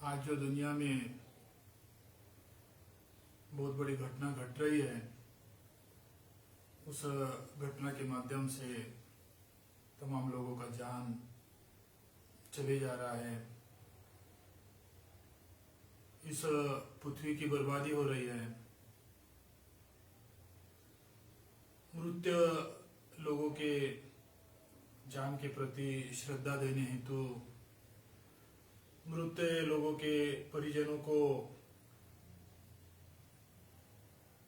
आज जो दुनिया में बहुत बड़ी घटना घट रही है, उस घटना के माध्यम से तमाम लोगों का जान चले जा रहा है। इस पृथ्वी की बर्बादी हो रही है। मृत लोगों के जान के प्रति श्रद्धा देने हेतु, मृत लोगों के परिजनों को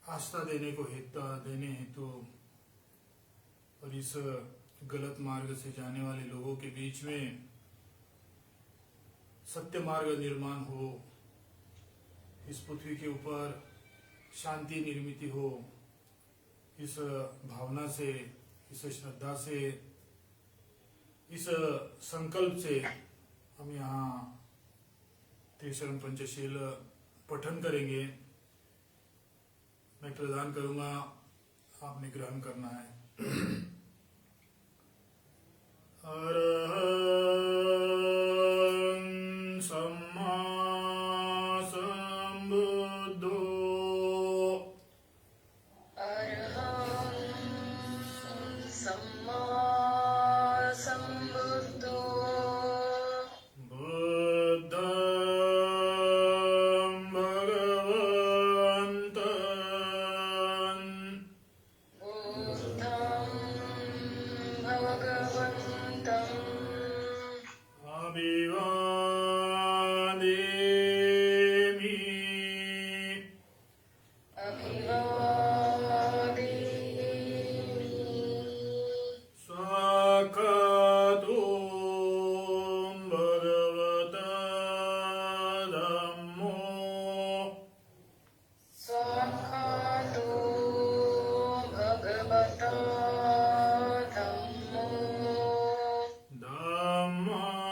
आस्था देने हेतु और इस गलत मार्ग से जाने वाले लोगों के बीच में सत्य मार्ग निर्माण हो, इस पृथ्वी के ऊपर शांति निर्मित हो, इस भावना से, इस श्रद्धा से, इस संकल्प से हम यहाँ त्रिशरण पंचशील पठन करेंगे। मैं प्रदान करूंगा, आपने ग्रहण करना है। सम्मा संबुद्धो सम्मा संबुद्धो बुद्धं भगवन्तं अभिवादेमि स्वागतो भगवता धम्मो स्वाक्षातो भगवता धम्मो धम्मान्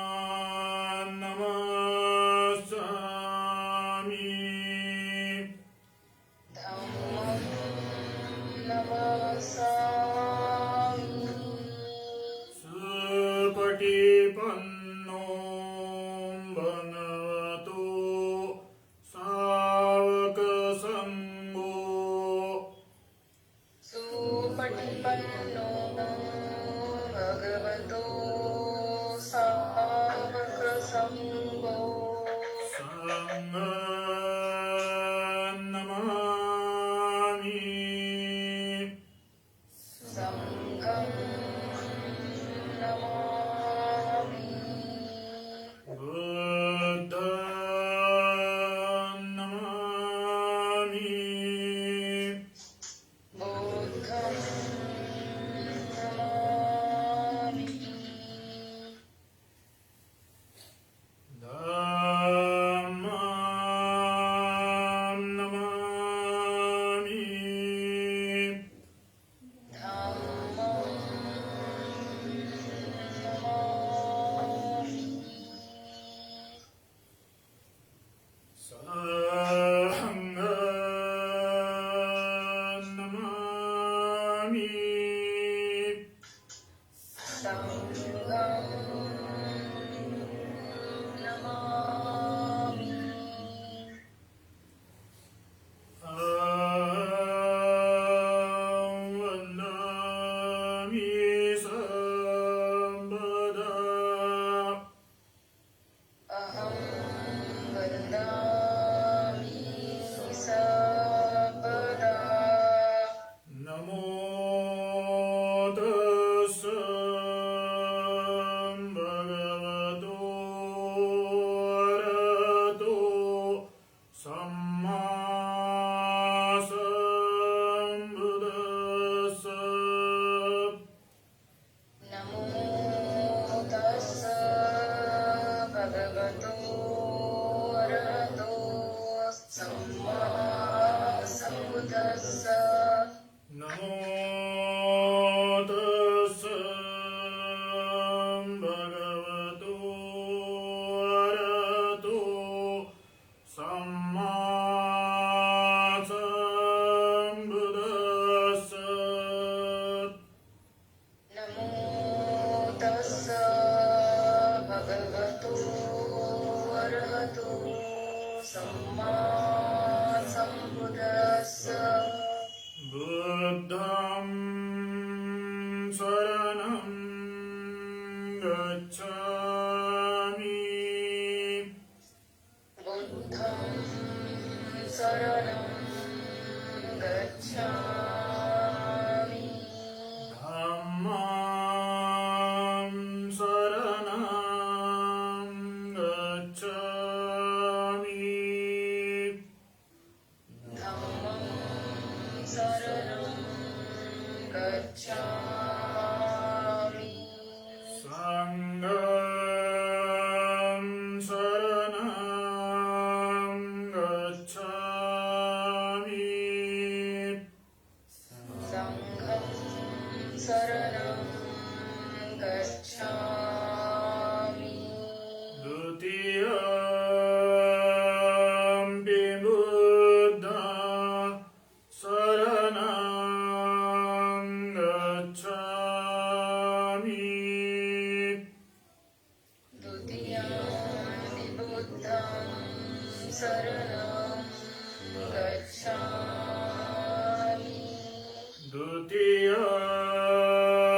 नमस्सामि धम्मं नमस्सामि सुपटिपन्नो भगवतो सावकसङ्गो सुपटिपन्नो भगवतो सावकसङ्गो सङ्घं नमामि संघं नमामि बुद्धं नमामि बुद्धं नमामि धम्मं नमामि धम्मं नमामि सङ्घं नमामि संघं नमामि वन्दामि सर्वदा अहं वन्दामि सर्वदा नमो तस्सै भगवतो अरहतो सम्मा सम्बुद्धिस्स। नमो तस्स भगवतो अरहतो सम्मा सम्बुद्धिस्स। नमो तस्सै भगवतो अरहतो सम्मा सम्बुद्धिस्स। नमो तस्स भगवतो भगवतो सम्मा सम्बुद्धस्स बुद्धं शरणं गच्छामि बुद्धं शरणं गच्छामि धम्मं शरणं गच्छामि धम्मं शरणं गच्छामि संघं शरणं गच्छामि संघं शरणं गच्छामि द्वितीयम्पि बुद्धं शरणं गच्छामि द्वितीयं बुद्धं शरणं गच्छामि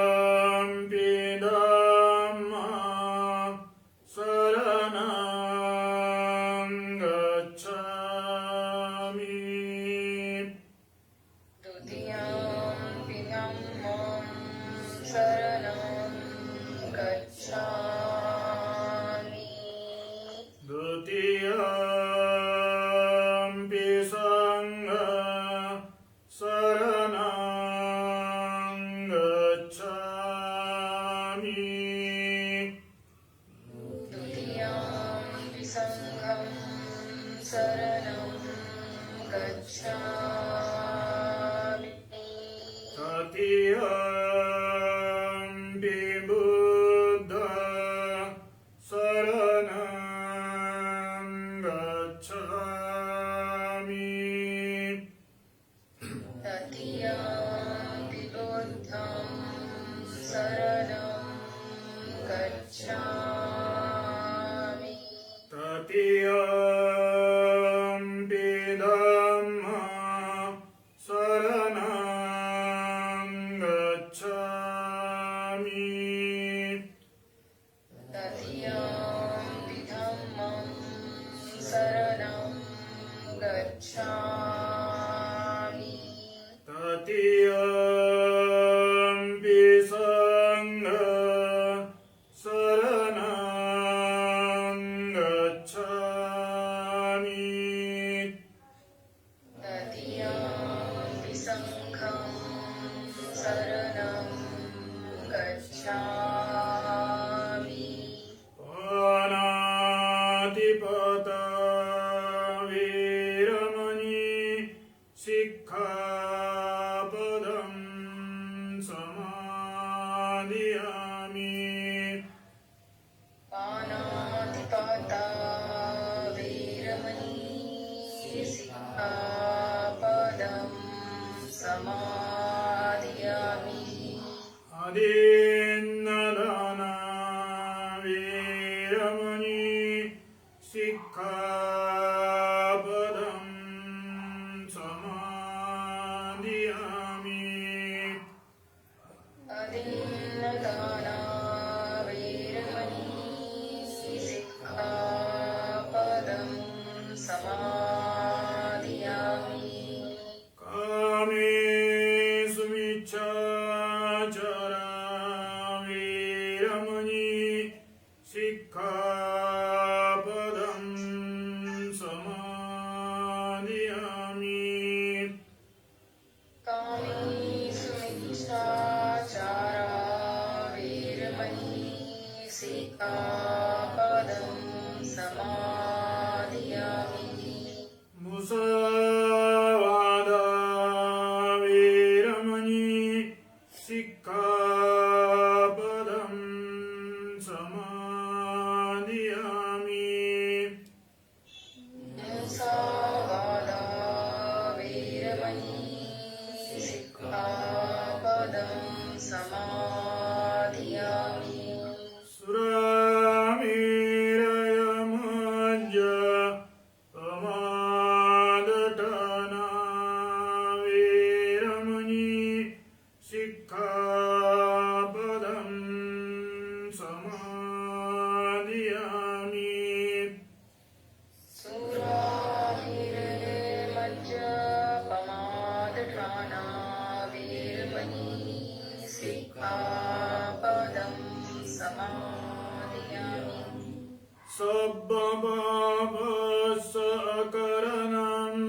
द्वितीयम्पि धम्मं शरणं गच्छामि द्वितीयं धम्मं शरणं गच्छामि द्वितीयम्पि संघं शरणं गच्छामि द्वितीयं संघं शरणं गच्छामि तृतीयम्पि बुद्धं शरणं गच्छामि तृतीयं बुद्धं शरणं गच्छामि तृतीयम्पि धम्मं शरणं गच्छामि तृतीयं धम्मं शरणं गच्छामि तृतीयम्पि संघं शरणं गच्छामि तृतीयं संघं शरणं गच्छामि पानातिपाता वीरमणि सब्बपापस्य अकरणम्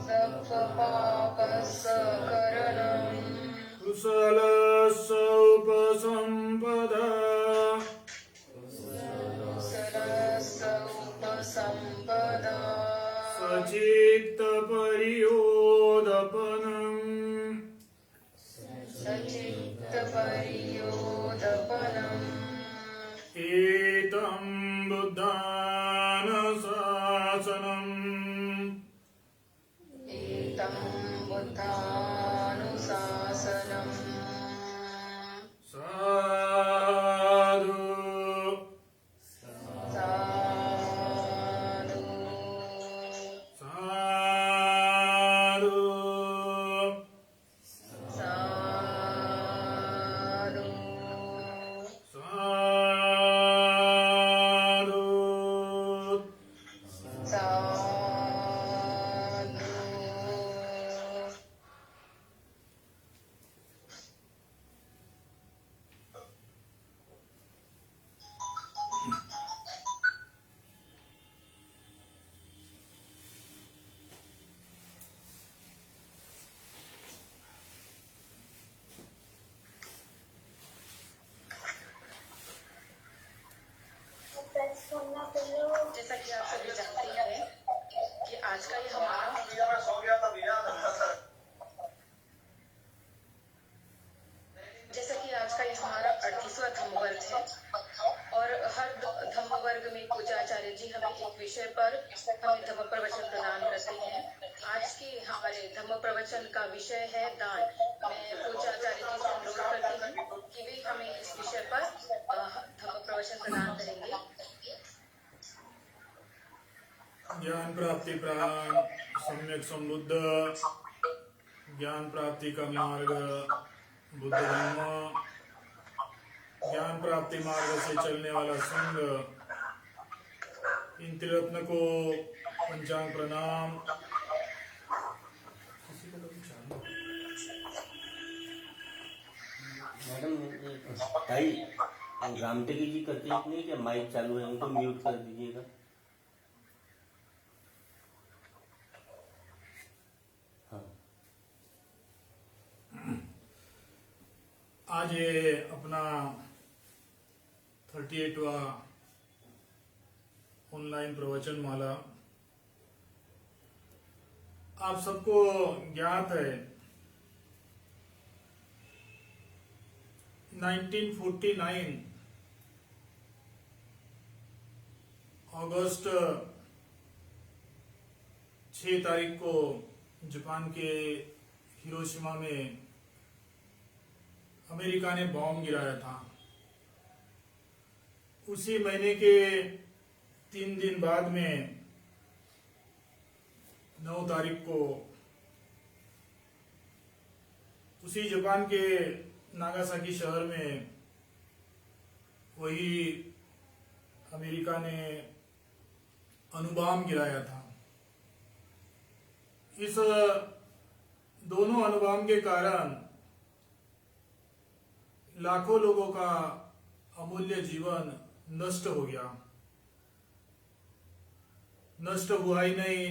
सप्पपापस्सकरणम् कुशलस्य उपसम्पदा कुशलस्य उपसम्पदा सचित्तपरियोदपनम् सचित्तपरियोदपनम् एतं बुद्धानुशासनम् एतं बुद्धानुशासनम् साधु साधु साधु साधु साधु साधु जैसा कि आप सभी जानते हैं कि आज का ये हमारा जैसा कि आज का ये हमारा 38वां धम्म वर्ग है और हर धम्म वर्ग में पूज्याचार्य जी हमें एक विषय पर हमें धम्म प्रवचन प्रदान करते हैं। आज के हमारे धम्म प्रवचन का विषय है दान। मैं पूज्याचार्य जी से अनुरोध करती हूँ कि वे हमें इस विषय पर धम्म प्रवचन प्रदान करेंगे। ज्ञान प्राप्ति प्राण सम्यक संबुद्ध ज्ञान प्राप्ति का मार्ग बुद्ध धर्म ज्ञान प्राप्ति मार्ग से चलने वाला संघ इन त्रिरत्न को पंचांग प्रणाम। मैडम भाई रामटेकी जी करते हैं नहीं क्या? माइक चालू है, उनको म्यूट कर दीजिएगा। हाँ आज ये अपना 38वां ऑनलाइन प्रवचन माला आप सबको ज्ञात है 1949 अगस्त 6 तारीख को जापान के हिरोशिमा में अमेरिका ने बॉम्ब गिराया था। उसी महीने के 3 दिन बाद में 9 तारीख को उसी जापान के नागासाकी शहर में वही अमेरिका ने अणुबॉम्ब गिराया था। इस दोनों अणुबॉम्ब के कारण लाखों लोगों का अमूल्य जीवन नष्ट हो गया। नष्ट हुआ ही नहीं,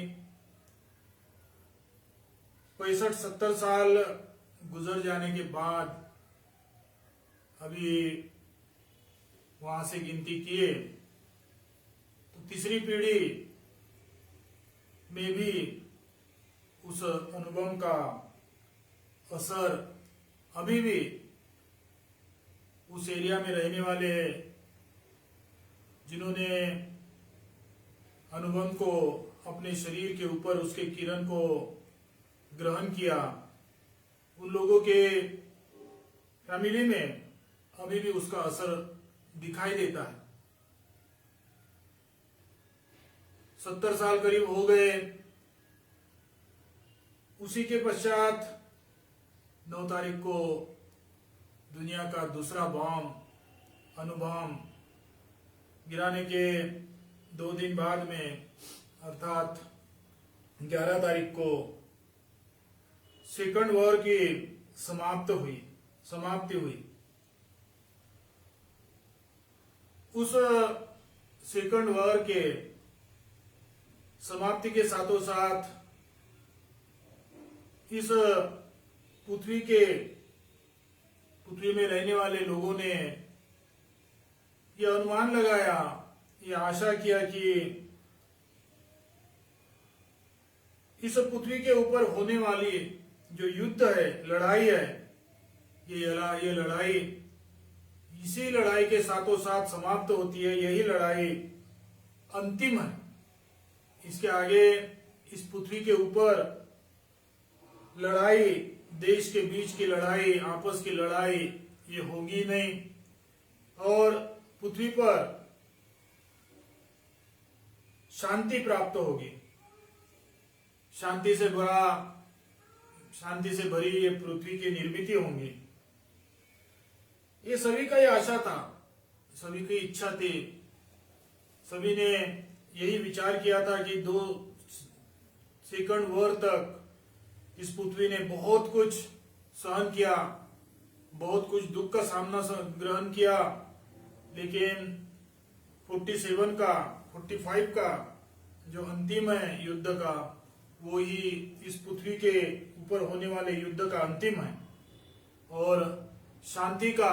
65-70 साल गुजर जाने के बाद अभी वहां से गिनती किए तो तीसरी पीढ़ी में भी उस अनुभव का असर अभी भी उस एरिया में रहने वाले जिन्होंने अनुभव को अपने शरीर के ऊपर उसके किरण को ग्रहण किया, उन लोगों के फैमिली में अभी भी उसका असर दिखाई देता है। 70 साल करीब हो गए। उसी के पश्चात 9 तारीख को दुनिया का दूसरा बॉम्ब अणुबॉम्ब गिराने के 2 दिन बाद में अर्थात 11 तारीख को सेकंड वॉर की समाप्ति हुई। उस सेकंड वॉर के समाप्ति के साथों साथ इस पृथ्वी में रहने वाले लोगों ने यह अनुमान लगाया, यह आशा किया कि इस पृथ्वी के ऊपर होने वाली जो युद्ध है, लड़ाई है, ये लड़ाई इसी लड़ाई के साथों साथ समाप्त होती है। यही लड़ाई अंतिम है। इसके आगे इस पृथ्वी के ऊपर लड़ाई, देश के बीच की लड़ाई, आपस की लड़ाई ये होगी नहीं और पृथ्वी पर शांति प्राप्त होगी। शांति से भरी ये पृथ्वी की निर्मित होंगी। ये सभी का ये आशा था, सभी की इच्छा थी। सभी ने यही विचार किया था कि 2 सेकंड वॉर तक इस पृथ्वी ने बहुत कुछ सहन किया, बहुत कुछ दुख का सामना ग्रहण किया, लेकिन 45 का जो अंतिम है युद्ध का, वो ही इस पृथ्वी के ऊपर होने वाले युद्ध का अंतिम है और शांति का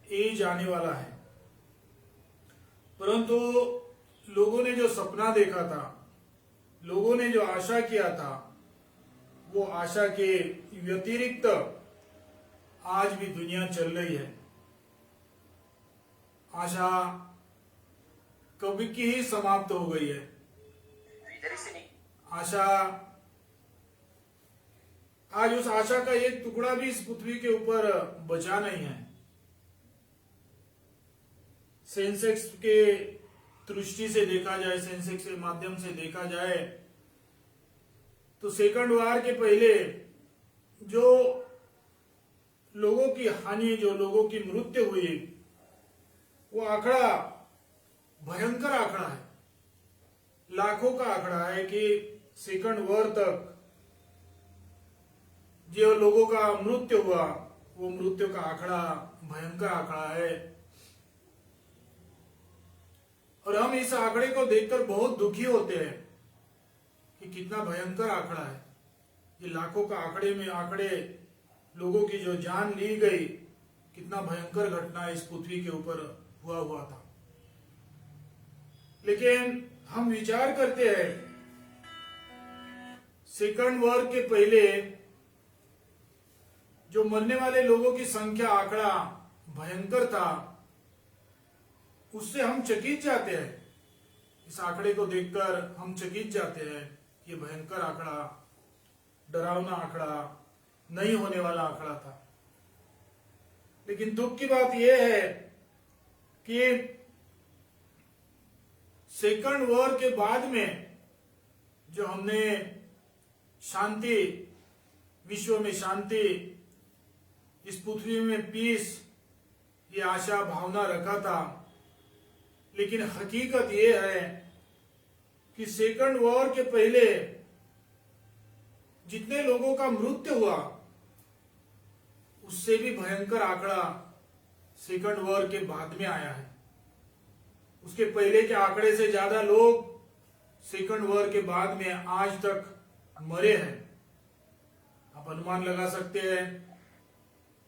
एज आने वाला है। परंतु लोगों ने जो सपना देखा था, लोगों ने जो आशा किया था, वो आशा के व्यतिरिक्त आज भी दुनिया चल रही है। आशा कभी की ही समाप्त हो गई है। आशा आज उस आशा का एक टुकड़ा भी इस पृथ्वी के ऊपर बचा नहीं है। सेंसेक्स के दृष्टि से देखा जाए, सेंसेक्स के माध्यम से देखा जाए तो सेकंड वॉर के पहले जो लोगों की हानि, जो लोगों की मृत्यु हुई, वो आंकड़ा भयंकर आंकड़ा है। लाखों का आंकड़ा है कि सेकंड वॉर तक जो लोगों का मृत्यु हुआ, वो मृत्यु का आंकड़ा भयंकर आंकड़ा है। और हम इस आंकड़े को देखकर बहुत दुखी होते हैं कि कितना भयंकर आंकड़ा है। ये लाखों का आंकड़े लोगों की जो जान ली गई, कितना भयंकर घटना इस पृथ्वी के ऊपर हुआ था। लेकिन हम विचार करते हैं, सेकंड वॉर के पहले जो मरने वाले लोगों की संख्या आंकड़ा भयंकर था, उससे हम चकित जाते हैं। इस आंकड़े को देखकर हम चकित जाते हैं, ये भयंकर आंकड़ा, डरावना आंकड़ा, नहीं होने वाला आंकड़ा था। लेकिन दुख की बात यह है कि सेकंड वॉर के बाद में जो हमने शांति, विश्व में शांति, इस पृथ्वी में पीस, ये आशा भावना रखा था, लेकिन हकीकत ये है कि सेकंड वॉर के पहले जितने लोगों का मृत्यु हुआ, उससे भी भयंकर आंकड़ा सेकंड वॉर के बाद में आया है। उसके पहले के आंकड़े से ज्यादा लोग सेकंड वॉर के बाद में आज तक मरे हैं। आप अनुमान लगा सकते हैं,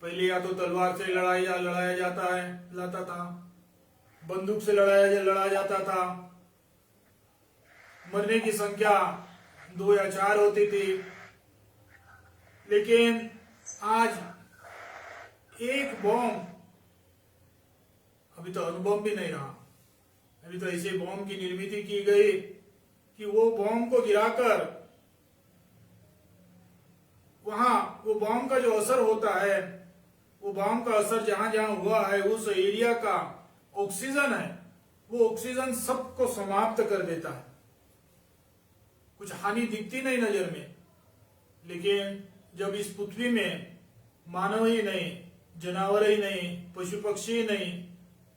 पहले या तो तलवार से लड़ाया जाता था, बंदूक से लड़ाया जाता था, मरने की संख्या 2 या 4 होती थी। लेकिन आज एक बॉम्ब, अभी तो अणुबॉम्ब भी नहीं रहा, अभी तो ऐसे बॉम्ब की निर्मित की गई कि वो बॉम्ब को गिराकर वहां वो बॉम्ब का जो असर होता है, वो बॉम्ब का असर जहां जहां हुआ है, उस एरिया का ऑक्सीजन है, वो ऑक्सीजन सबको समाप्त कर देता है। कुछ हानि दिखती नहीं नजर में, लेकिन जब इस पृथ्वी में मानव ही नहीं, जानवर ही नहीं, पशु पक्षी ही नहीं,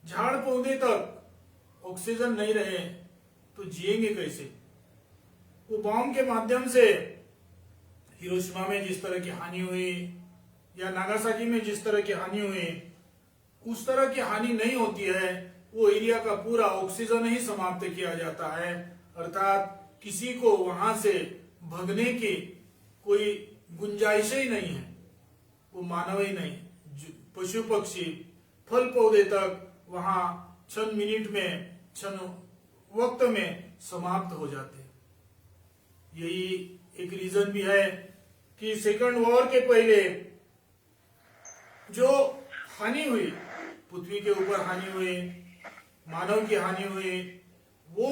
झाड़ पौधे तक ऑक्सीजन नहीं रहे तो जिएंगे कैसे? वो बॉम्ब के माध्यम से हिरोशिमा में जिस तरह की हानि हुई या नागासाकी में जिस तरह की हानि हुई, उस तरह की हानि नहीं होती है वो एरिया का पूरा ऑक्सीजन ही समाप्त किया जाता है, अर्थात किसी को वहां से भगने की कोई गुंजाइश ही नहीं है। वो मानव ही नहीं, पशु पक्षी फल पौधे तक वहां क्षण मिनट में, क्षण वक्त में समाप्त हो जाते हैं। यही एक रीजन भी है कि सेकंड वॉर के पहले जो हानि हुई, पृथ्वी के ऊपर हानि हुई, मानव की हानि हुई, वो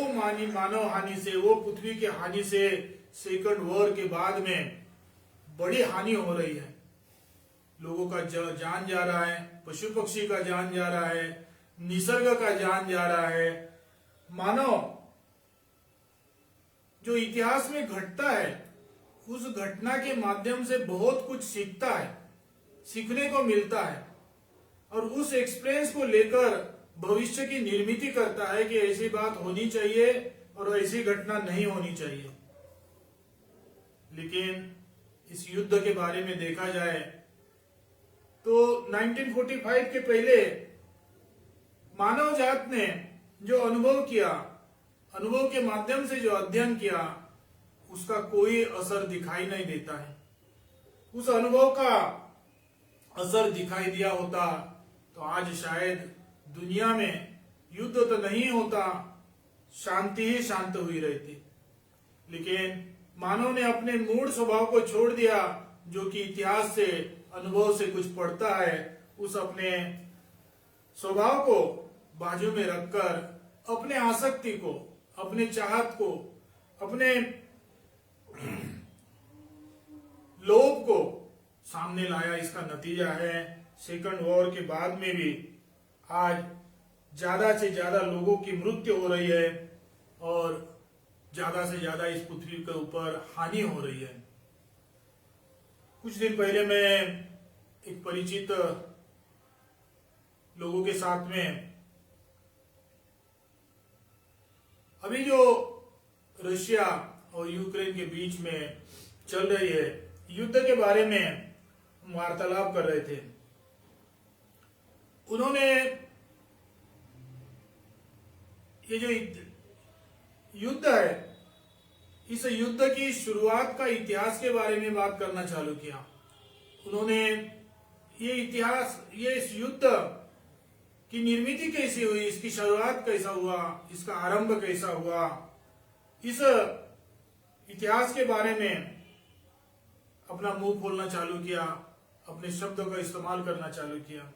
मानव हानि से, वो पृथ्वी की हानि से सेकंड वॉर के बाद में बड़ी हानि हो रही है। लोगों का जान जा रहा है, पशु पक्षी का जान जा रहा है, निसर्ग का जान जा रहा है। मानव जो इतिहास में घटता है, उस घटना के माध्यम से बहुत कुछ सीखता है, सीखने को मिलता है, और उस एक्सपीरियंस को लेकर भविष्य की निर्मिति करता है कि ऐसी बात होनी चाहिए और ऐसी घटना नहीं होनी चाहिए। लेकिन इस युद्ध के बारे में देखा जाए तो 1945 के पहले मानव जात ने जो अनुभव किया, अनुभव के माध्यम से जो अध्ययन किया, उसका कोई असर दिखाई नहीं देता है। उस अनुभव का असर दिखाई दिया होता तो आज शायद दुनिया में युद्ध तो नहीं होता, शांति ही शांत हुई रहती। लेकिन मानव ने अपने मूल स्वभाव को छोड़ दिया, जो कि इतिहास से, अनुभव से कुछ पढ़ता है। उस अपने स्वभाव को बाजू में रखकर अपने आसक्ति को, अपने चाहत को, अपने लोभ को सामने लाया। इसका नतीजा है सेकंड वॉर के बाद में भी आज ज्यादा से ज्यादा लोगों की मृत्यु हो रही है और ज्यादा से ज्यादा इस पृथ्वी के ऊपर हानि हो रही है। कुछ दिन पहले मैं एक परिचित लोगों के साथ में अभी जो रशिया और यूक्रेन के बीच में चल रही है युद्ध के बारे में वार्तालाप कर रहे थे। उन्होंने ये जो युद्ध है, इस युद्ध की शुरुआत का इतिहास के बारे में बात करना चालू किया। उन्होंने ये इतिहास, ये इस युद्ध की निर्मिति कैसी हुई, इसकी शुरुआत कैसा हुआ, इसका आरंभ कैसा हुआ, इस इतिहास के बारे में अपना मुंह खोलना चालू किया, अपने शब्दों का इस्तेमाल करना चालू किया।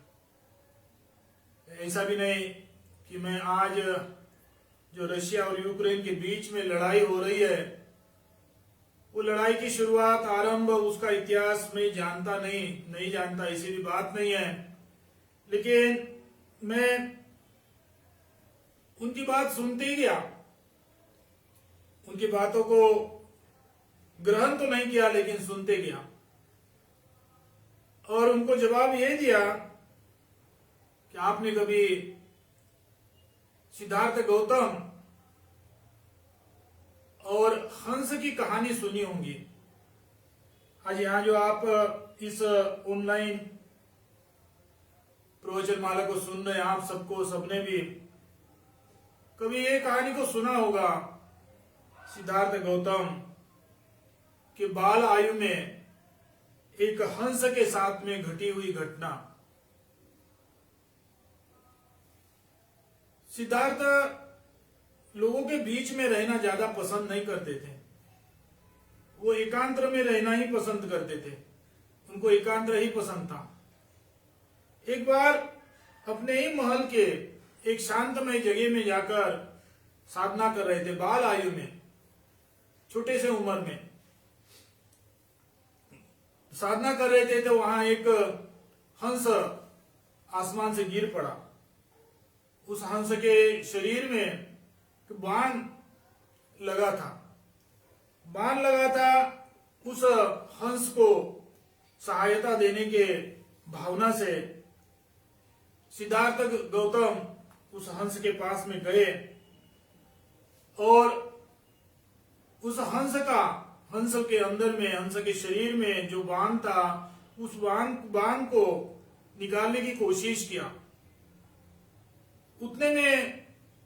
ऐसा भी नहीं कि मैं आज जो रशिया और यूक्रेन के बीच में लड़ाई हो रही है, वो लड़ाई की शुरुआत, आरंभ, उसका इतिहास मैं जानता नहीं जानता, ऐसी भी बात नहीं है। लेकिन मैं उनकी बात सुनते ही गया, उनकी बातों को ग्रहण तो नहीं किया लेकिन सुनते गया, और उनको जवाब ये दिया कि आपने कभी सिद्धार्थ गौतम और हंस की कहानी सुनी होंगी। आज यहाँ जो आप इस ऑनलाइन प्रवचन माला को सुन रहे हैं, आप सबने भी कभी ये कहानी को सुना होगा, सिद्धार्थ गौतम के बाल आयु में एक हंस के साथ में घटी हुई घटना। सिद्धार्थ लोगों के बीच में रहना ज्यादा पसंद नहीं करते थे, वो एकांत में रहना ही पसंद करते थे, उनको एकांत ही पसंद था। एक बार अपने ही महल के एक शांतमय जगह में जाकर साधना कर रहे थे, बाल आयु में, छोटे से उम्र में साधना कर रहे थे, तो वहां एक हंस आसमान से गिर पड़ा। उस हंस के शरीर में बाण लगा था। उस हंस को सहायता देने के भावना से सिद्धार्थ गौतम उस हंस के पास में गए और उस हंस के अंदर में, हंस के शरीर में जो बाण था, उस बाण को निकालने की कोशिश किया। उतने में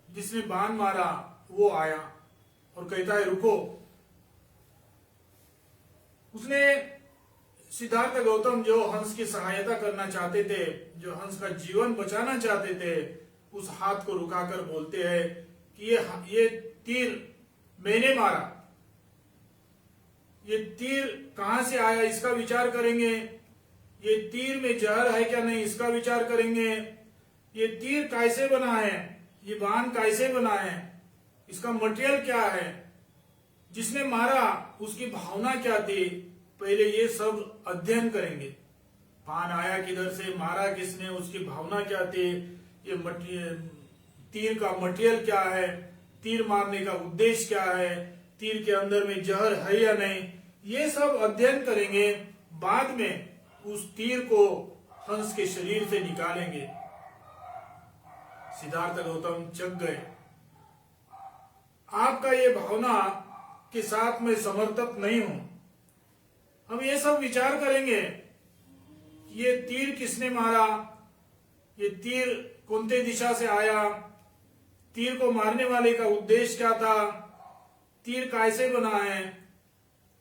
जिसने बाण मारा वो आया और कहता है रुको। उसने सिद्धार्थ गौतम जो हंस की सहायता करना चाहते थे, जो हंस का जीवन बचाना चाहते थे, उस हाथ को रुकाकर बोलते हैं कि ये तीर मैंने मारा। ये तीर कहां से आया इसका विचार करेंगे। ये तीर में जहर है क्या नहीं इसका विचार करेंगे। ये तीर कैसे बना है, ये बाण कैसे बना है, इसका मटेरियल क्या है, जिसने मारा उसकी भावना क्या थी, पहले ये सब अध्ययन करेंगे। बाण आया किधर से, मारा किसने, उसकी भावना क्या थी, ये तीर का मटेरियल क्या है, तीर मारने का उद्देश्य क्या है, तीर के अंदर में जहर है या नहीं, ये सब अध्ययन करेंगे। बाद में उस तीर को हंस के शरीर से निकालेंगे। सिद्धार्थ गौतम चक गए। आपका ये भावना के साथ मैं समर्थक नहीं हूं। हम ये सब विचार करेंगे कि ये तीर किसने मारा, ये तीर कौनते दिशा से आया, तीर को मारने वाले का उद्देश्य क्या था, तीर कैसे बना है,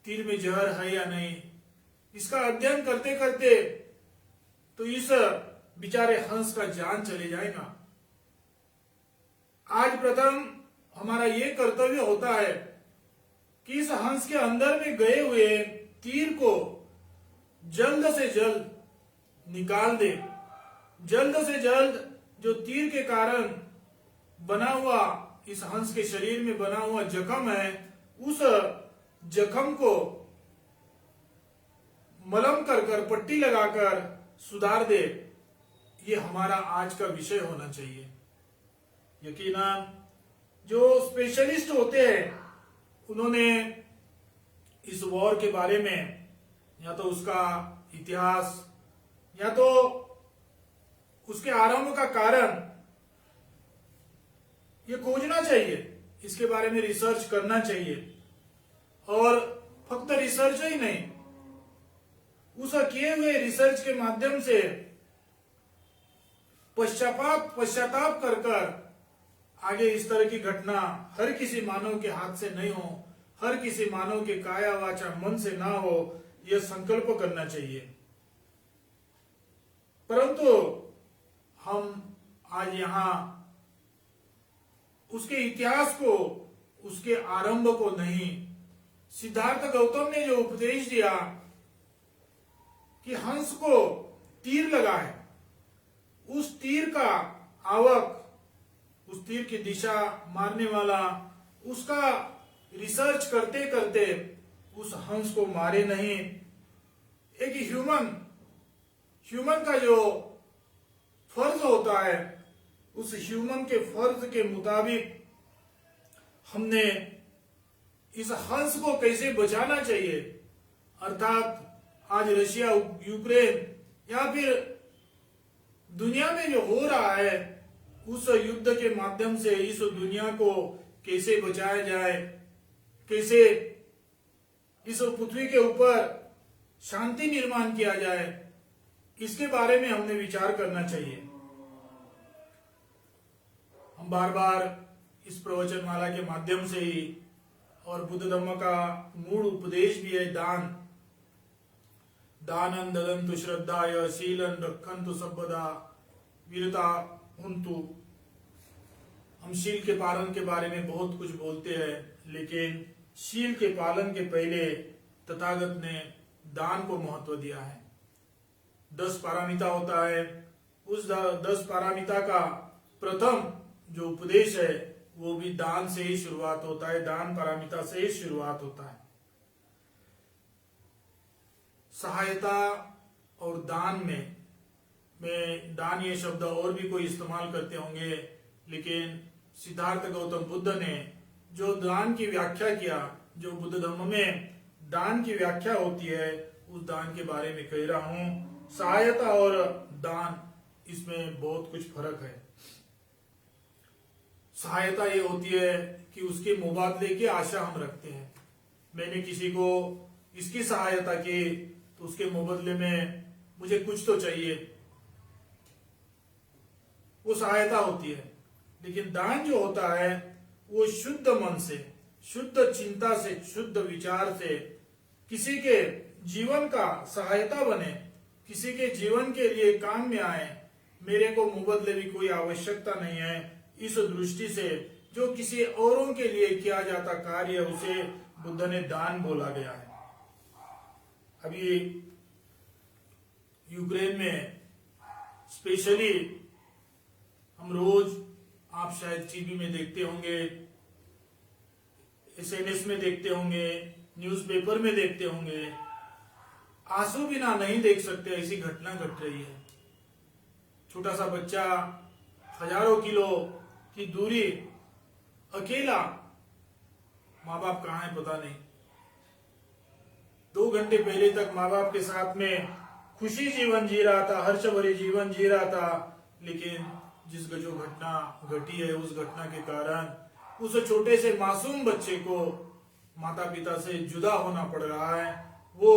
तीर में जहर है या नहीं, इसका अध्ययन करते करते तो इस बेचारे हंस का जान चले जाएगा। आज प्रथम हमारा ये कर्तव्य होता है कि इस हंस के अंदर में गए हुए तीर को जल्द से जल्द निकाल दे। जल्द से जल्द जो तीर के कारण बना हुआ, इस हंस के शरीर में बना हुआ जख्म है, उस जख्म को मलम कर कर पट्टी लगाकर सुधार दे। ये हमारा आज का विषय होना चाहिए। यकीनन जो स्पेशलिस्ट होते हैं उन्होंने इस वॉर के बारे में या तो उसका इतिहास या तो उसके आरंभ का कारण ये खोजना चाहिए, इसके बारे में रिसर्च करना चाहिए। और फक्त रिसर्च ही नहीं, उस किए हुए रिसर्च के माध्यम से पश्चाताप कर कर आगे इस तरह की घटना हर किसी मानव के हाथ से नहीं हो, हर किसी मानव के काया वाचा मन से ना हो, यह संकल्प करना चाहिए। परंतु हम आज यहां उसके इतिहास को, उसके आरंभ को नहीं, सिद्धार्थ गौतम ने जो उपदेश दिया कि हंस को तीर लगा है, उस तीर का आवक, उस तीर की दिशा, मारने वाला, उसका रिसर्च करते करते उस हंस को मारे नहीं। एक ह्यूमन का जो फर्ज होता है, उस ह्यूमन के फर्ज के मुताबिक हमने इस हंस को कैसे बचाना चाहिए। अर्थात आज रशिया यूक्रेन या फिर दुनिया में जो हो रहा है, उस युद्ध के माध्यम से इस दुनिया को कैसे बचाया जाए, कैसे इस पृथ्वी के ऊपर शांति निर्माण किया जाए, इसके बारे में हमने विचार करना चाहिए। हम बार बार इस प्रवचनमाला के माध्यम से ही, और बुद्ध धर्म का मूल उपदेश भी है दानन ददन्तु श्रद्धाय शीलन रक्षन्तु सर्वदा वीरता हुन्तु। हम शील के पालन के बारे में बहुत कुछ बोलते हैं, लेकिन शील के पालन के पहले तथागत ने दान को महत्व दिया है। 10 पारामिता होता है, उस 10 पारामिता का प्रथम जो उपदेश है वो भी दान से ही शुरुआत होता है, दान पारामिता से ही शुरुआत होता है। सहायता और दान में दान ये शब्द और भी कोई इस्तेमाल करते होंगे, लेकिन सिद्धार्थ गौतम बुद्ध ने जो दान की व्याख्या किया, जो बुद्ध धर्म में दान की व्याख्या होती है, उस दान के बारे में कह रहा हूं। सहायता और दान, इसमें बहुत कुछ फर्क है। सहायता ये होती है कि उसके मुबादले की आशा हम रखते हैं। मैंने किसी को इसकी सहायता की तो उसके मुबदले में मुझे कुछ तो चाहिए, वो सहायता होती है। लेकिन दान जो होता है वो शुद्ध मन से, शुद्ध चिंता से, शुद्ध विचार से किसी के जीवन का सहायता बने, किसी के जीवन के लिए काम में आए। मेरे को मुबदले भी कोई आवश्यकता नहीं है। इस दृष्टि से जो किसी औरों के लिए किया जाता कार्य उसे बुद्ध ने दान बोला गया है। अभी यूक्रेन में स्पेशली हम रोज, आप शायद टीवी में देखते होंगे, एसएनएस में देखते होंगे, न्यूज़पेपर में देखते होंगे, आंसू बिना नहीं देख सकते ऐसी घटना घट रही है। छोटा सा बच्चा हजारों किलो की दूरी अकेला, माँ बाप कहाँ है पता नहीं, 2 घंटे पहले तक माँ बाप के साथ में खुशी जीवन जी रहा था, हर्ष भरे जीवन जी रहा था, लेकिन जिस जो घटना घटी है उस घटना के कारण उस छोटे से मासूम बच्चे को माता पिता से जुदा होना पड़ रहा है। वो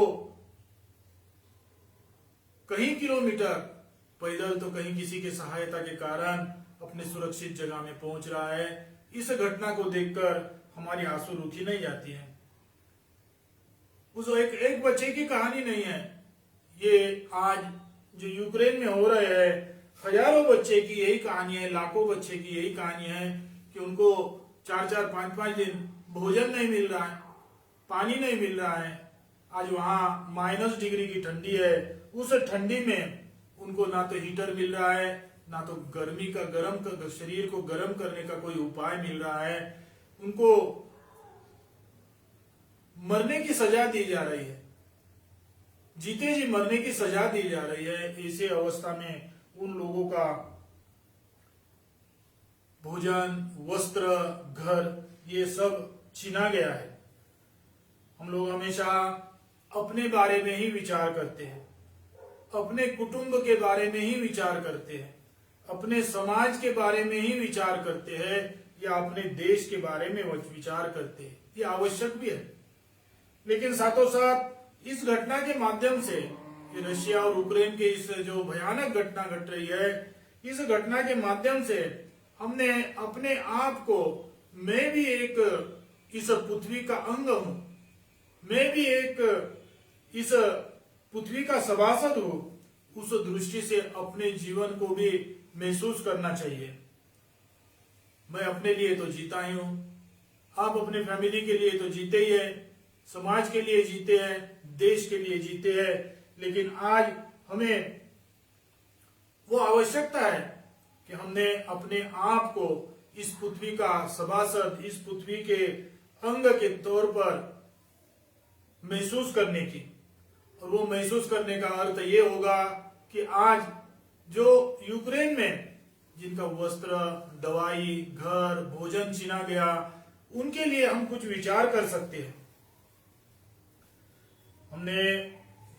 कहीं किलोमीटर पैदल तो कहीं किसी के सहायता के कारण अपने सुरक्षित जगह में पहुंच रहा है। इस घटना को देखकर हमारी आंसू रुकी नहीं जाती है। उस एक बच्चे की कहानी नहीं है ये, आज जो यूक्रेन में हो रहा है, हजारों बच्चे की यही कहानी है, लाखों बच्चे की यही कहानी है कि उनको 4-4, 5-5 दिन भोजन नहीं मिल रहा है, पानी नहीं मिल रहा है। आज वहां -डिग्री की ठंडी है, उस ठंडी में उनको ना तो हीटर मिल रहा है, ना तो गर्मी का शरीर को गर्म करने का कोई उपाय मिल रहा है। उनको मरने की सजा दी जा रही है, जीते जी मरने की सजा दी जा रही है। ऐसे अवस्था में उन लोगों का भोजन, वस्त्र, घर ये सब छीना गया है। हम लोग हमेशा अपने बारे में ही विचार करते हैं, अपने कुटुंब के बारे में ही विचार करते हैं, अपने समाज के बारे में ही विचार करते हैं, या अपने देश के बारे में विचार करते हैं। ये आवश्यक भी है, लेकिन साथों साथ इस घटना के माध्यम से, ये रशिया और यूक्रेन के इस जो भयानक घटना घट रही है, इस घटना के माध्यम से हमने अपने आप को, मैं भी एक इस पृथ्वी का अंग हूं, मैं भी एक इस पृथ्वी का सभासद हूं, उस दृष्टि से अपने जीवन को भी महसूस करना चाहिए। मैं अपने लिए तो जीता ही हूं, आप अपने फैमिली के लिए तो जीते ही है, समाज के लिए जीते हैं, देश के लिए जीते हैं, लेकिन आज हमें वो आवश्यकता है कि हमने अपने आप को इस पृथ्वी का सभासद, इस पृथ्वी के अंग के तौर पर महसूस करने की। और वो महसूस करने का अर्थ ये होगा कि आज जो यूक्रेन में जिनका वस्त्र, दवाई, घर, भोजन छीना गया, उनके लिए हम कुछ विचार कर सकते हैं। हमने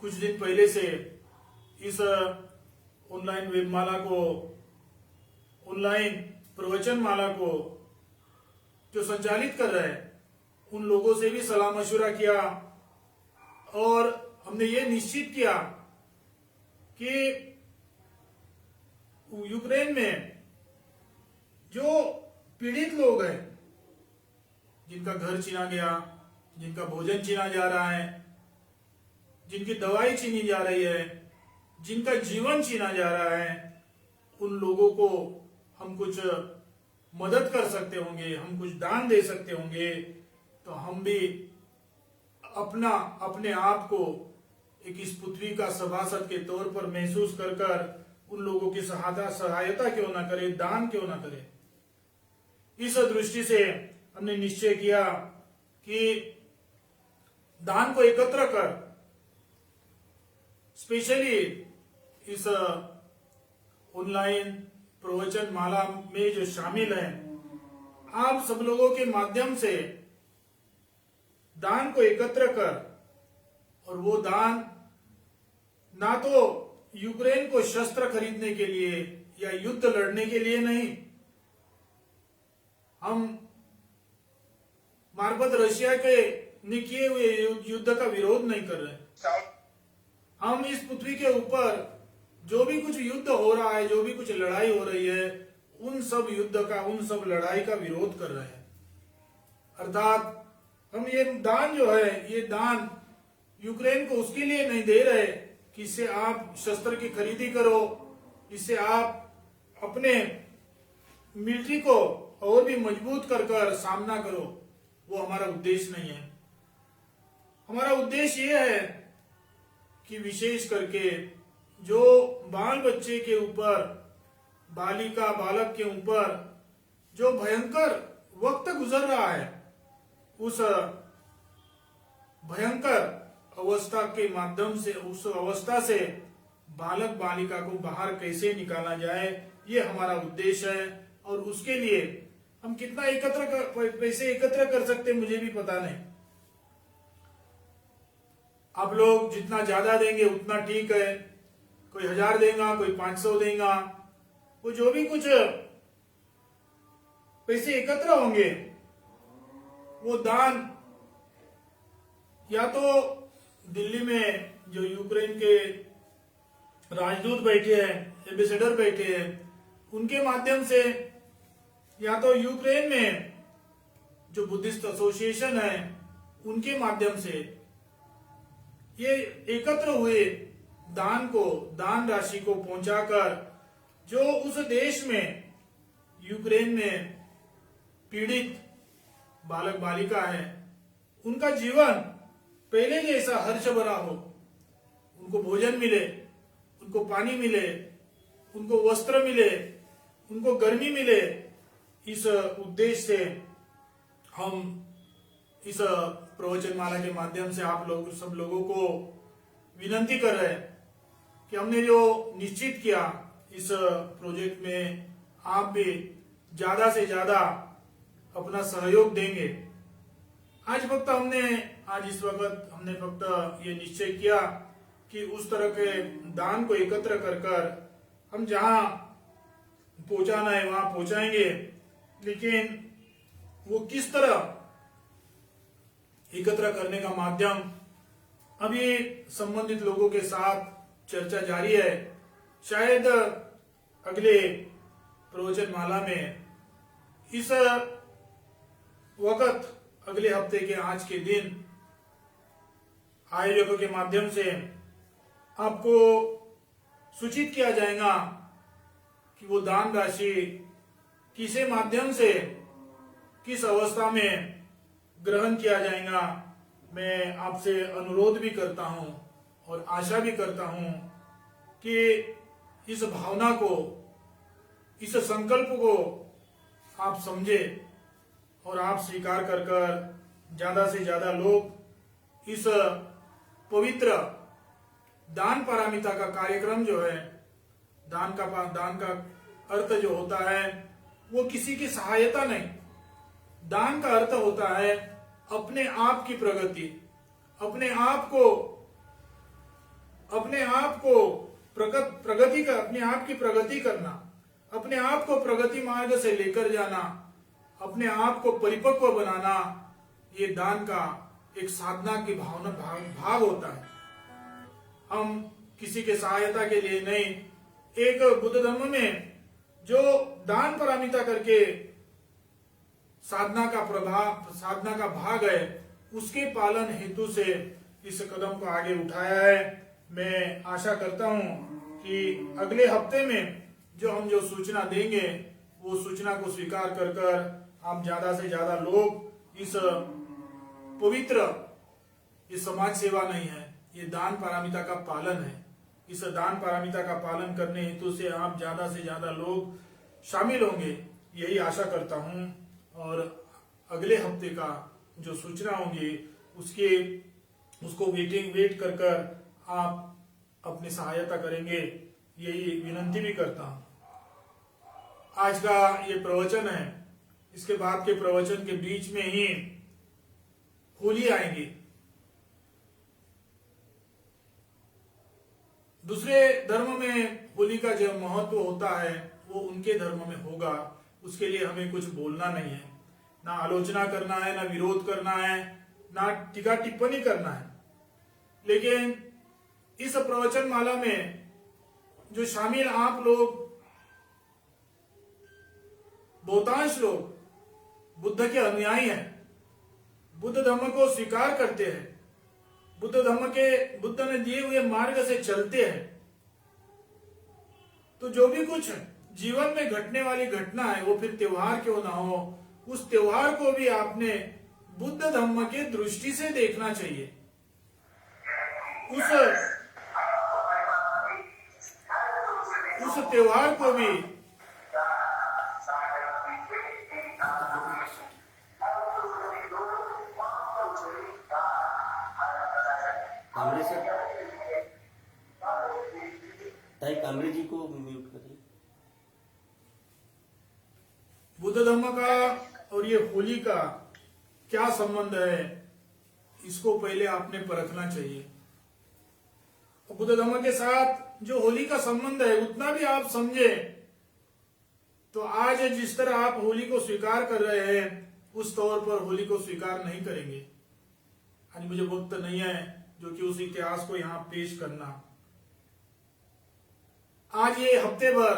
कुछ दिन पहले से इस ऑनलाइन वेबमाला को, ऑनलाइन प्रवचन माला को जो संचालित कर रहे हैं, उन लोगों से भी सलाह मशवरा किया और हमने ये निश्चित किया कि यूक्रेन में जो पीड़ित लोग हैं, जिनका घर छीना गया, जिनका भोजन छीना जा रहा है, जिनकी दवाई छीनी जा रही है, जिनका जीवन छीना जा रहा है, उन लोगों को हम कुछ मदद कर सकते होंगे, हम कुछ दान दे सकते होंगे, तो हम भी अपने आप को एक इस पृथ्वी का सभासद के तौर पर महसूस कर कर उन लोगों की सहायता क्यों ना करे, दान क्यों ना करे। इस दृष्टि से हमने निश्चय किया कि दान को एकत्र कर, स्पेशली इस ऑनलाइन प्रवचन माला में जो शामिल हैं, आप सब लोगों के माध्यम से दान को एकत्र कर, और वो दान ना तो यूक्रेन को शस्त्र खरीदने के लिए या युद्ध लड़ने के लिए नहीं, हम मार्फत रशिया के ने किए हुए युद्ध का विरोध नहीं कर रहे। हम इस पृथ्वी के ऊपर जो भी कुछ युद्ध हो रहा है, जो भी कुछ लड़ाई हो रही है, उन सब युद्ध का, उन सब लड़ाई का विरोध कर रहे हैं। अर्थात हम ये दान जो है, ये दान यूक्रेन को उसके लिए नहीं दे रहे कि इससे आप शस्त्र की खरीदी करो, इससे आप अपने मिलिट्री को और भी मजबूत कर सामना करो। वो हमारा उद्देश्य नहीं है। हमारा उद्देश्य ये है कि विशेष करके जो बाल बच्चे के ऊपर, बालिका बालक के ऊपर जो भयंकर वक्त गुजर रहा है, उस भयंकर अवस्था के माध्यम से, उस अवस्था से बालक बालिका को बाहर कैसे निकाला जाए, ये हमारा उद्देश्य है। और उसके लिए हम कितना पैसे एकत्र कर सकते मुझे भी पता नहीं। आप लोग जितना ज्यादा देंगे उतना ठीक है। कोई 1000 देगा, कोई 500 देगा, वो जो भी कुछ पैसे एकत्र होंगे वो दान या तो दिल्ली में जो यूक्रेन के राजदूत बैठे हैं, एम्बेसडर बैठे हैं, उनके माध्यम से, या तो यूक्रेन में जो बुद्धिस्ट एसोसिएशन है उनके माध्यम से ये एकत्र हुए दान राशि को पहुंचाकर जो उस देश में, यूक्रेन में पीड़ित बालक बालिका है, उनका जीवन पहले जैसा हर्ष भरा हो, उनको भोजन मिले, उनको पानी मिले, उनको वस्त्र मिले, उनको गर्मी मिले, इस उद्देश्य से हम इस प्रवचनमाला के माध्यम से आप लोग सब लोगों को विनंती कर रहे हैं कि हमने जो निश्चित किया इस प्रोजेक्ट में आप भी ज्यादा से ज्यादा अपना सहयोग देंगे। आज इस वक्त हमने फक्त ये निश्चय किया कि उस तरह के दान को एकत्र कर हम जहां पहुंचाना है वहां पहुंचाएंगे, लेकिन वो किस तरह एकत्र करने का माध्यम अभी संबंधित लोगों के साथ चर्चा जारी है। शायद अगले प्रवचन माला में इस वक्त, अगले हफ्ते के आज के दिन आयोजकों के माध्यम से आपको सूचित किया जाएगा कि वो दान राशि किसे माध्यम से, किस अवस्था में ग्रहण किया जाएगा। मैं आपसे अनुरोध भी करता हूं और आशा भी करता हूं कि इस भावना को, इस संकल्प को आप समझे और आप स्वीकार कर ज्यादा से ज्यादा लोग इस पवित्र दान पारमिता का कार्यक्रम जो है, दान का अर्थ जो होता है वो किसी की सहायता नहीं, दान का अर्थ होता है अपने आप की प्रगति, अपने आप की प्रगति करना, अपने आप को प्रगति मार्ग से लेकर जाना, अपने आप को परिपक्व बनाना, ये दान का एक साधना की भाग होता है। हम किसी के सहायता के लिए नहीं, एक बुद्ध धर्म में जो दान पारमिता करके साधना का भाग है, उसके पालन हेतु से इस कदम को आगे उठाया है। मैं आशा करता हूं कि अगले हफ्ते में जो सूचना देंगे वो सूचना को स्वीकार कर आप ज्यादा से ज्यादा लोग इस पवित्र, ये समाज सेवा नहीं है, ये दान पारमिता का पालन है। इस दान पारमिता का पालन करने हेतु से आप ज्यादा से ज्यादा लोग शामिल होंगे, यही आशा करता हूं। और अगले हफ्ते का जो सूचना होगी उसको वेट कर आप अपनी सहायता करेंगे, यही विनंती भी करता हूं। आज का ये प्रवचन है, इसके बाद के प्रवचन के बीच में ही होली आएंगी। दूसरे धर्म में होली का जो महत्व होता है वो उनके धर्म में होगा, उसके लिए हमें कुछ बोलना नहीं है, ना आलोचना करना है, ना विरोध करना है, ना टीका टिप्पणी करना है। लेकिन इस प्रवचन माला में जो शामिल आप लोग बहुतांश लोग बुद्ध के अनुयायी हैं, बुद्ध धर्म को स्वीकार करते हैं, बुद्ध ने दिए हुए मार्ग से चलते हैं। तो जो भी कुछ जीवन में घटने वाली घटना है, वो फिर त्योहार क्यों ना हो, उस त्योहार को भी आपने बुद्ध धर्म के दृष्टि से देखना चाहिए। उस त्योहार को भी कामरे सर, ताई कामरे जी को म्यूट करिए। बुद्ध धर्म का और ये होली का क्या संबंध है, इसको पहले आपने परखना चाहिए। बुद्ध धर्म के साथ जो होली का संबंध है उतना भी आप समझे तो आज जिस तरह आप होली को स्वीकार कर रहे हैं उस तौर पर होली को स्वीकार नहीं करेंगे। आज मुझे वक्त नहीं है जो कि उस इतिहास को यहाँ पेश करना। आज ये हफ्ते भर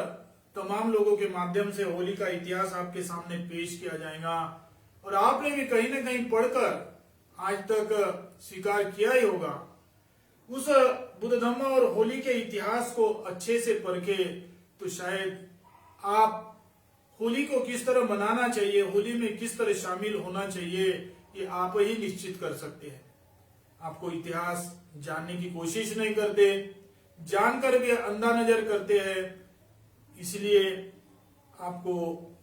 तमाम लोगों के माध्यम से होली का इतिहास आपके सामने पेश किया जाएगा और आपने भी कहीं ना कहीं पढ़कर आज तक स्वीकार किया ही होगा। उस बुद्ध धर्म और होली के इतिहास को अच्छे से परखे तो शायद आप होली को किस तरह मनाना चाहिए, होली में किस तरह शामिल होना चाहिए, ये आप ही निश्चित कर सकते हैं। आपको इतिहास जानने की कोशिश नहीं करते, जानकर भी अंधा नजर करते हैं। इसलिए आपको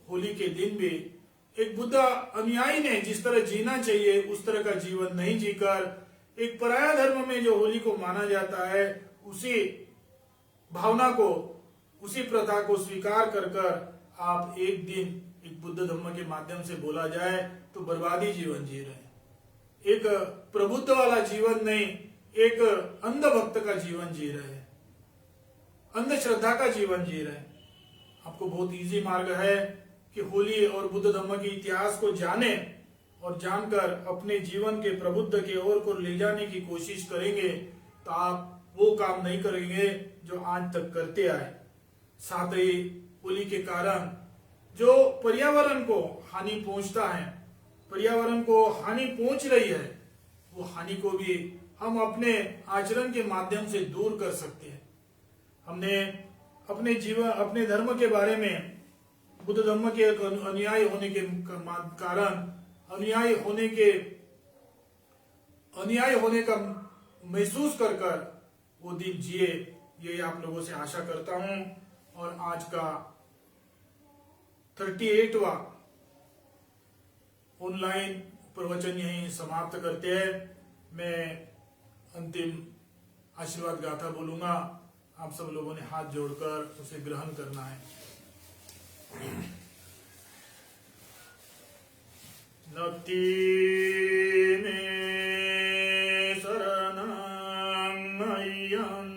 होली के दिन भी एक बुद्ध अनुयायी ने जिस तरह जीना चाहिए उस तरह का जीवन नहीं जीकर एक पराया धर्म में जो होली को माना जाता है उसी भावना को, उसी प्रथा को स्वीकार कर कर आप एक दिन एक बुद्ध धर्म के माध्यम से बोला जाए तो बर्बादी जीवन जी रहे हैं, एक प्रबुद्ध वाला जीवन नहीं, एक अंधभक्त का जीवन जी रहे हैं, अंधश्रद्धा का जीवन जी रहे हैं। आपको बहुत इजी मार्ग है कि होली और बुद्ध धर्म के इतिहास को जाने और जानकर अपने जीवन के प्रबुद्ध के ओर को ले जाने की कोशिश करेंगे तो आप वो काम नहीं करेंगे जो आज तक करते आए। साथ ही होली के कारण जो पर्यावरण को हानि पहुंचता है, पर्यावरण को हानि पहुंच रही है, वो हानि को भी हम अपने आचरण के माध्यम से दूर कर सकते हैं। हमने अपने जीवन, अपने धर्म के बारे में, बुद्ध धर्म के अनुयायी होने के कारण अनुयायी होने का महसूस कर कर वो दिन जिए, ये आप लोगों से आशा करता हूं। और आज का 38वां ऑनलाइन प्रवचन यहीं समाप्त करते हैं। मैं अंतिम आशीर्वाद गाथा बोलूंगा, आप सब लोगों ने हाथ जोड़कर उसे ग्रहण करना है। नक्ति में शरणं मह्यं,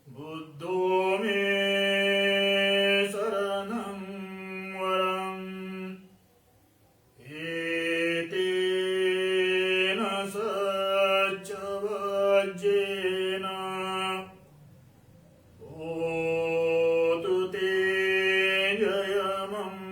बुद्धो में शरणं वरं, एतेन सच्च वज्रेण होतु ते जयमङ्गलम्।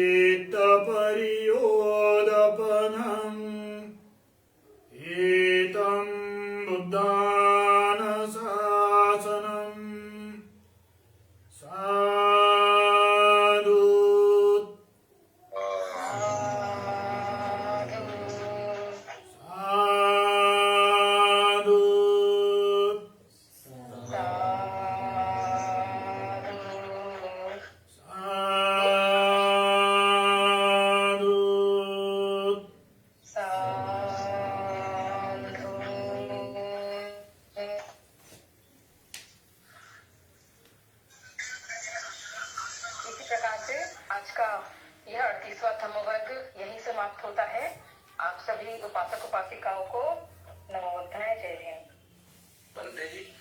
चित्तपरियोदपनम् एतं बुद्धानुशासनम् साधु साधु साधु इसी प्रकार से आज का यह 38वां धम्म वर्ग यहीं समाप्त होता है। आप सभी उपासक उपासिकाओं को नमो बुद्धाय, जय हिंद। बनते जी।